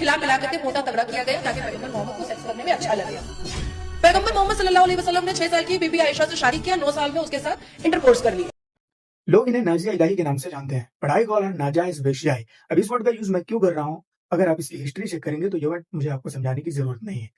खिला पिला करके मोटा तगड़ा किया गया ताकि पैगंबर मोहम्मद को सेक्स करने में अच्छा लगे। पैगंबर मोहम्मद सल्लल्लाहु अलैहि वसल्लम ने 6 साल की बीबी आयशा से शादी किया, 9 साल में उसके साथ इंटरकोर्स कर लिया। लोग इन्हें नाजिया इलाही के नाम से जानते हैं। पढ़ाई को और नाजायज वेश्याई। अब इस वर्ड का यूज मैं क्यों कर रहा हूँ, अगर आप इसकी हिस्ट्री चेक करेंगे तो ये वर्ड मुझे आपको समझाने की जरूरत नहीं है।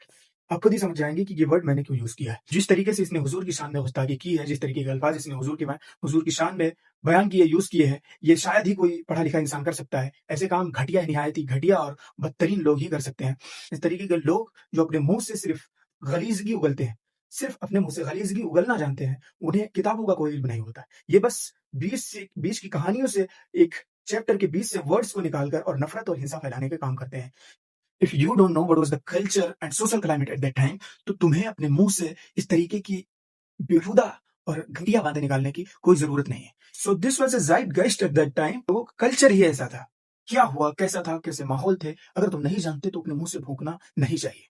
आप खुद ही समझ जाएंगे कि ये वर्ड मैंने क्यों यूज किया है। जिस तरीके से इसने हुजूर की शान में गुस्ताखी की है, जिस तरीके के अल्फाज इसने हुजूर की शान में बयान किए, यूज किए हैं, ये शायद ही कोई पढ़ा लिखा इंसान कर सकता है। ऐसे काम घटिया, निहायत ही घटिया और बदतरीन लोग ही कर सकते हैं। इस तरीके के लोग जो अपने मुंह से सिर्फ गलीजगी उगलते हैं, सिर्फ अपने मुंह से गलीजगी उगलना जानते हैं, उन्हें किताबों का कोई इल्म नहीं होता। ये बस 20 की कहानियों से, एक चैप्टर के 20 से वर्ड्स को निकालकर और नफरत और हिंसा फैलाने का काम करते हैं। If you don't know what was the culture and social climate eight that time, तो तुम्हें अपने मुंह से इस तरीके की बेहुदा और घटिया बातें निकालने की कोई जरूरत नहीं है। So this was a zeitgeist at that time. तो कल्चर ही ऐसा था। क्या हुआ, कैसा था, कैसे माहौल थे, अगर तुम नहीं जानते तो अपने मुंह से भूकना नहीं चाहिए।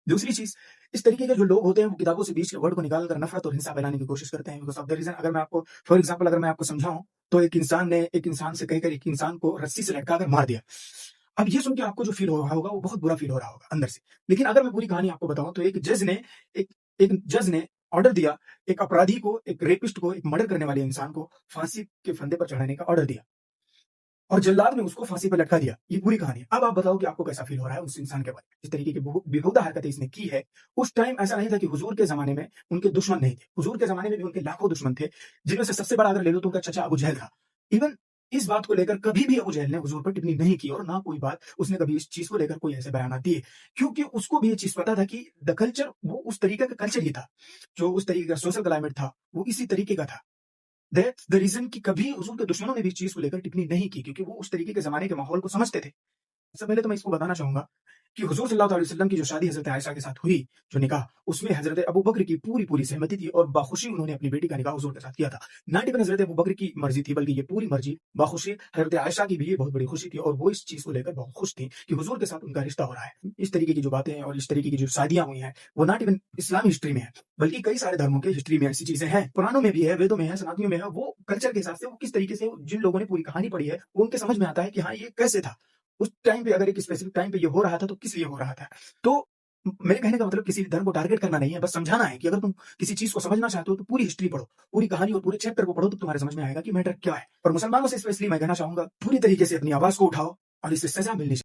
दूसरी चीज, इस तरीके के जो लोग होते हैं वो किताबों से बीच के वर्ड को निकाल कर नफरत और हिंसा फैलाने की कोशिश करते हैं। बिकॉज ऑफ द रीजन, अगर मैं आपको फॉर एग्जांपल अगर मैं आपको समझाऊं, तो एक इंसान ने एक इंसान से कहकर एक इंसान को रस्सी से लटका कर मार दिया। अब ये सुन के आपको जो फील हो रहा होगा वो बहुत बुरा फील हो रहा होगा अंदर से। लेकिन अगर मैं पूरी कहानी आपको बताऊं तो एक एक जज ने ऑर्डर दिया, एक अपराधी को, एक रेपिस्ट को, एक मर्डर करने वाले इंसान को फांसी के फंदे पर चढ़ाने का ऑर्डर दिया और जल्लाद ने उसको फांसी पर लटका दिया। ये पूरी कहानी है। अब आप बताओ कि आपको कैसा फील हो रहा है उस इंसान के बारे में। इस तरीके की बेहुदा हरकतें इसने की है। उस टाइम ऐसा नहीं था कि हुजूर के जमाने में उनके दुश्मन नहीं थे। हुजूर के जमाने में भी उनके लाखों दुश्मन थे, जिनमें से सबसे बड़ा अगर ले लो तो उनका चचा अबू जहल था। इवन इस बात को लेकर कभी भी अबू जहल ने हुजूर पर टिप्पणी नहीं की और ना कोई बात उसने कभी इस चीज को लेकर कोई ऐसे बयान दिए, क्योंकि उसको भी ये चीज पता था कि द कल्चर वो उस तरीके का कल्चर ही था, जो उस तरीके का सोशल क्लाइमेट था वो इसी तरीके का था। दैट्स द रीजन कि कभी हुजूर के दुश्मनों ने भी इस चीज को लेकर टिप्पणी नहीं की, क्योंकि वो उस तरीके के जमाने के माहौल को समझते थे। सबसे पहले तो मैं इसको बताना चाहूंगा कि हुजूर सल्लल्लाहु अलैहि वसल्लम की जो शादी हजरत आयशा के साथ हुई, जो निकाह, उसमें हजरत अबू बकर की पूरी सहमति थी और बाखुशी उन्होंने अपनी बेटी का निकाह हुजूर के साथ किया था। ना केवल हजरत अबू बकर की मर्जी थी, बल्कि ये पूरी मर्जी बाखुशी हजरत आयशा की भी ये बहुत बड़ी खुशी थी और वो इस चीज को लेकर बहुत खुश थी कि हुजूर के साथ उनका रिश्ता हो रहा है। इस तरीके की जो बातें हैं और इस तरीके की जो शादियां हुई हैं, वो नॉट इवन इस्लामी हिस्ट्री में है, बल्कि कई सारे धर्मों के हिस्ट्री में ऐसी चीजें हैं। पुराणों में भी है, वेदों में है, सनातनियों में है। वो कल्चर के हिसाब से वो किस तरीके से, जिन लोगों ने पूरी कहानी पढ़ी है, वो उनके समझ में आता है कि हाँ ये कैसे था उस टाइम पे। अगर एक स्पेसिफिक टाइम पे ये हो रहा था तो किस लिए हो रहा था। तो मेरे कहने का मतलब किसी धर्म को टारगेट करना नहीं है, बस समझाना है कि अगर तुम किसी चीज को समझना चाहते हो तो पूरी हिस्ट्री पढ़ो, पूरी कहानी और पूरे चैप्टर को पढ़ो, तो तुम्हारे समझ में आएगा कि मैटर क्या है। और मुसलमानों से स्पेशली मैं कहना चाहूंगा, पूरी तरीके से अपनी आवाज को उठाओ और इससे सजा मिलनी चाहिए।